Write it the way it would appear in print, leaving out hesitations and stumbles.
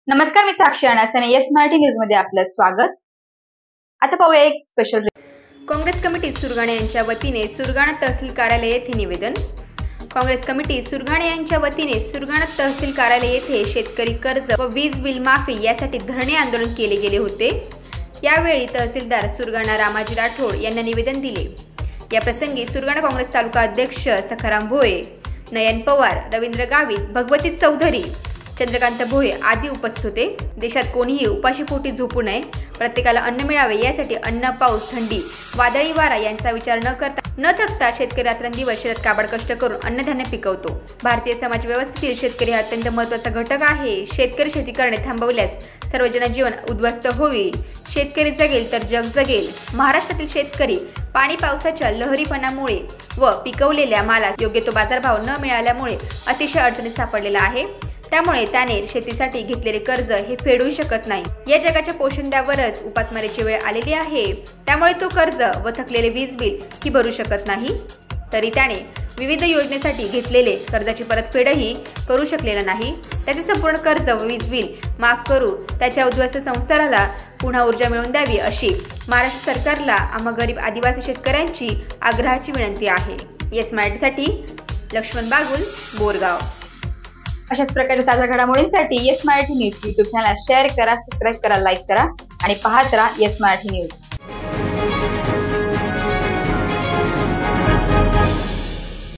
नमस्कार, मी साक्षी अनासने. Yes Marathi news मध्ये आपलं स्वागत. आता पाहूया एक स्पेशल. काँग्रेस कमिटी सुरगाणे यांच्या वतीने सुरगाणा तहसील कार्यालय येथे निवेदन. काँग्रेस कमिटी सुरगाणे यांच्या वतीने सुरगाणा तहसील कार्यालय येथे शेतकरी कर्ज व वीज बिल माफी यासाठी धरणे आंदोलन केले गेले होते. यावेळी तहसीलदार सुरगाणा रामाजी राठोड यांना निवेदन दिले. या प्रसंगी सुरगाणा काँग्रेस तालुका अध्यक्ष सखाराम भोये, नयन पवार, रवींद्र गावित, भगवती चौधरी, चंद्रकांत भोये आदी उपस्थित होते. देशात कोणीही उपाशीपोटी झोपू नये, प्रत्येकाला अन्न मिळावे यासाठी अन्न, पाऊस, थंडी, वादळी वारा यांचा विचार न थकता शेतकरी रात्रंदिवस शेतात काबाड कष्ट करून अन्नधान्य पिकवतो. भारतीय समाज व्यवस्थेतील शेतकरी हा अत्यंत महत्त्वाचा घटक आहे. शेतकरी शेती करणे थांबवल्यास सर्व जनजीवन उद्ध्वस्त होईल. शेतकरी जगेल तर जग जगेल. महाराष्ट्रातील शेतकरी पाणी पावसाच्या लहरीपणामुळे व पिकवलेल्या मालास योग्य तो बाजारभाव न मिळाल्यामुळे अतिशय अडचणीत सापडलेला आहे. त्यामुळे त्याने शेतीसाठी घेतलेले कर्ज हे फेडू शकत नाही. या जगाच्या पोशिंद्यावरच उपासमारीची वेळ आलेली आहे. त्यामुळे तो कर्ज व थकलेले वीज बिल ही भरू शकत नाही. तरी त्याने विविध योजनेसाठी घेतलेले कर्जाची परतफेडही करू शकलेला नाही. त्याचे संपूर्ण कर्ज व वीज बिल माफ करू त्याच्या उद्ध्वस्त संसाराला पुन्हा ऊर्जा मिळवून द्यावी अशी महाराष्ट्र सरकारला आम्हा गरीब आदिवासी शेतकऱ्यांची आग्रहाची विनंती आहे. येस मराठीसाठी लक्ष्मण बागुल, बोरगाव. अशाच प्रकारच्या ताज्या घडामोडींसाठी yes Marathi news YouTube channel share करा, सबस्क्राईब करा, लाईक करा आणि पाहत राहा येस मराठी न्यूज.